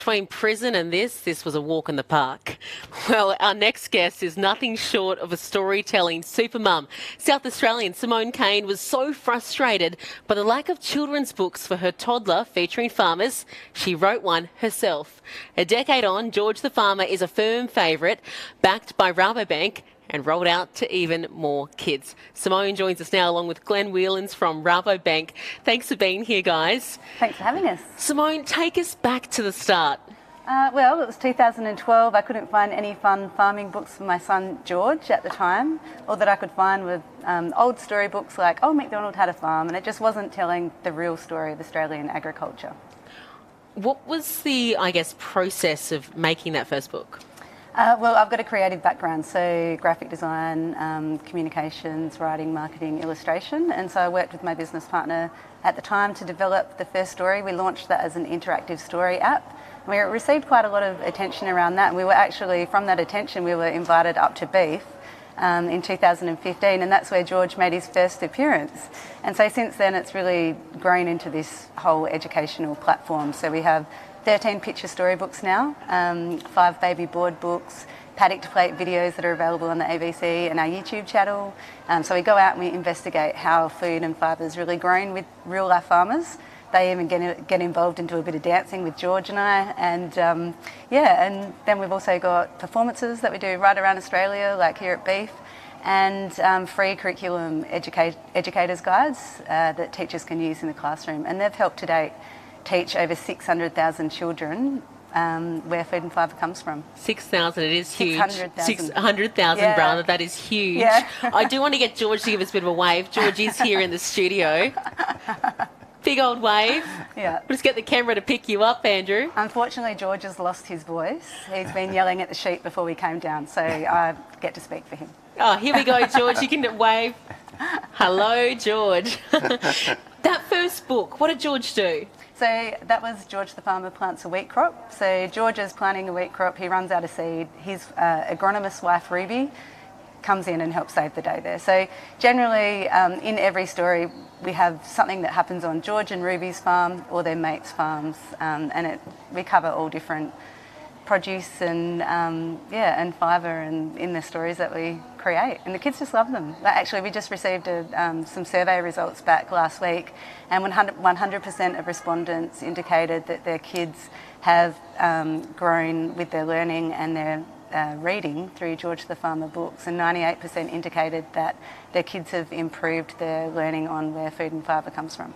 Between prison and this was a walk in the park. Well, our next guest is nothing short of a storytelling supermum. South Australian Simone Kane was so frustrated by the lack of children's books for her toddler featuring farmers, she wrote one herself. A decade on, George the Farmer is a firm favourite, backed by Rabobank and rolled out to even more kids. Simone joins us now along with Glenn Whelans from Rabobank. Thanks for being here, guys. Thanks for having us. Simone, take us back to the start. Well, it was 2012. I couldn't find any fun farming books for my son George at the time. All that I could find were old storybooks like Old MacDonald Had a Farm, and it just wasn't telling the real story of Australian agriculture. What was the, process of making that first book? Well, I've got a creative background, so graphic design, communications, writing, marketing, illustration, and so I worked with my business partner at the time to develop the first story. We launched that as an interactive story app. We received quite a lot of attention around that, and we were actually, from that attention, we were invited up to Beef in 2015, and that's where George made his first appearance. And so since then it's really grown into this whole educational platform. So we have 13 picture storybooks now, 5 baby board books, paddock to plate videos that are available on the ABC and our YouTube channel. So we go out and we investigate how food and fibre is really grown with real life farmers. They even get involved into a bit of dancing with George and I, and and then we've also got performances that we do right around Australia, like here at Beef, and free curriculum educators guides that teachers can use in the classroom, and they've helped to date teach over 600,000 children where food and fibre comes from. 6,000, it is huge. 600,000. 600,000, Yeah. brother, that is huge. Yeah. I do want to get George to give us a bit of a wave. George is here in the studio. Big old wave. Yeah. We'll just get the camera to pick you up, Andrew. Unfortunately, George has lost his voice. He's been yelling at the sheep before we came down, so I get to speak for him. Oh, here we go, George. You can wave. Hello, George. That first book, what did George do? So that was George the Farmer Plants a Wheat Crop. So George is planting a wheat crop. He runs out of seed. His agronomist wife, Ruby, comes in and helps save the day there. So generally, in every story, we have something that happens on George and Ruby's farm or their mates' farms, and we cover all different produce and and fibre and in the stories that we create, and the kids just love them. Actually, we just received some survey results back last week, and 100% of respondents indicated that their kids have grown with their learning and their reading through George the Farmer books, and 98% indicated that their kids have improved their learning on where food and fibre comes from.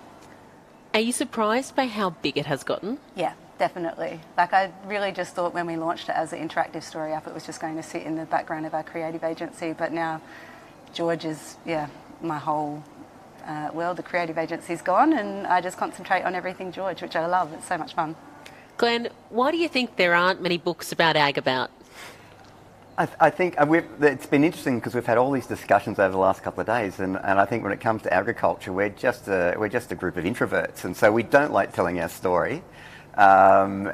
Are you surprised by how big it has gotten? Yeah, definitely. Like, I really just thought when we launched it as an interactive story app, it was just going to sit in the background of our creative agency, but now George is, my whole world. The creative agency's gone, and I just concentrate on everything George, which I love. It's so much fun. Glenn, why do you think there aren't many books about ag about? I think it's been interesting because we've had all these discussions over the last couple of days, and I think when it comes to agriculture, we're just a group of introverts, and so we don't like telling our story, and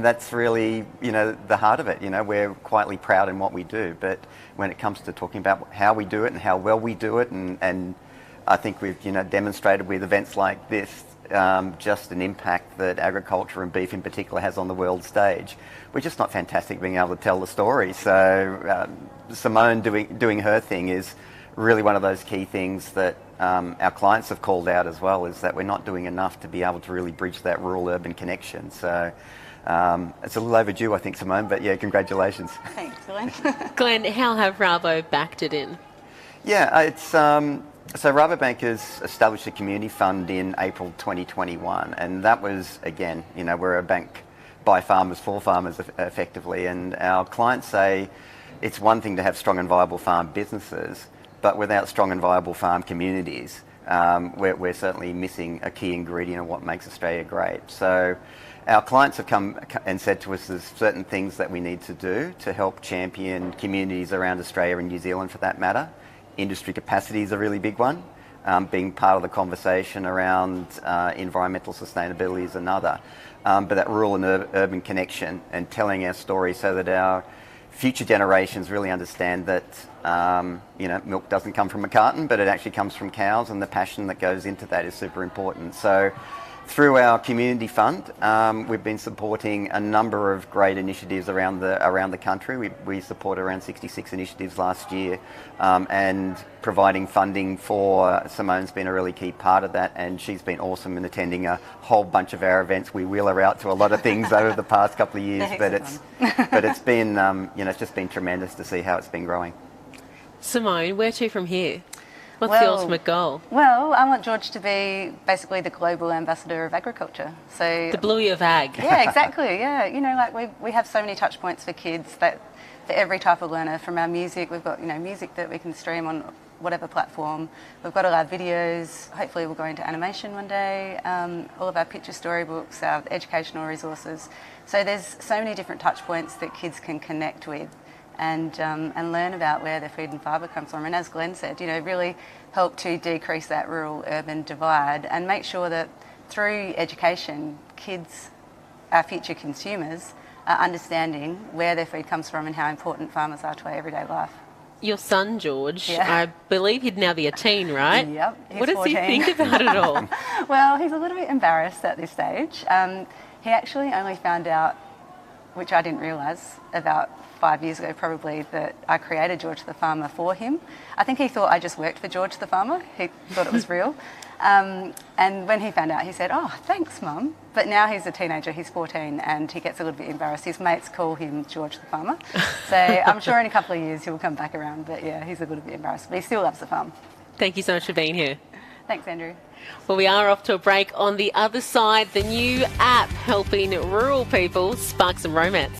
that's really the heart of it. We're quietly proud in what we do, but when it comes to talking about how we do it and how well we do it, and I think we've demonstrated with events like this just an impact that agriculture and beef in particular has on the world stage. We're just not fantastic being able to tell the story. So Simone doing her thing is really one of those key things that our clients have called out as well, is that we're not doing enough to be able to really bridge that rural-urban connection. So it's a little overdue, I think, Simone, but yeah, congratulations. Thanks, Glenn. Glenn, how have Rabo backed it in? Yeah, it's... So Rabobank has established a community fund in April 2021, and that was, again, we're a bank by farmers for farmers effectively, and our clients say it's one thing to have strong and viable farm businesses, but without strong and viable farm communities, we're certainly missing a key ingredient of what makes Australia great. So our clients have come and said to us there's certain things that we need to do to help champion communities around Australia and New Zealand for that matter. Industry capacity is a really big one. Being part of the conversation around environmental sustainability is another. But that rural and urban connection and telling our story so that our future generations really understand that milk doesn't come from a carton, but it actually comes from cows, and the passion that goes into that is super important. So Through our community fund, we've been supporting a number of great initiatives around the country. We supported around 66 initiatives last year, and providing funding for Simone's been a really key part of that, and she's been awesome in attending a whole bunch of our events. We wheel her out to a lot of things over the past couple of years, but it's been it's just been tremendous to see how it's been growing. Simone, where to from here? What's the Well- ultimate goal? Well, I want George to be basically the global ambassador of agriculture. So The Bluey of Ag. yeah, exactly. Yeah, like we have so many touch points for kids that for every type of learner. From our music, we've got music that we can stream on whatever platform. We've got all our videos. Hopefully, we'll go into animation one day. All of our picture storybooks, our educational resources. So there's so many different touch points that kids can connect with. And learn about where their food and fibre comes from. And as Glenn said, really help to decrease that rural-urban divide and make sure that through education, kids, our future consumers, are understanding where their food comes from and how important farmers are to our everyday life. Your son, George, Yeah. I believe he'd now be a teen, right? Yep, he's What does 14. he think about it all? Well, he's a little bit embarrassed at this stage. He actually only found out, which I didn't realise, about 5 years ago probably, that I created George the Farmer for him. I think he thought I just worked for George the Farmer. He thought it was real. And when he found out, he said, "Oh, thanks, Mum." But now he's a teenager, he's 14, and he gets a little bit embarrassed. His mates call him George the Farmer. So I'm sure in a couple of years he'll come back around. But yeah, he's a little bit embarrassed, but he still loves the farm. Thank you so much for being here. Thanks, Andrew. Well, we are off to a break. On the other side, the new app helping rural people spark some romance.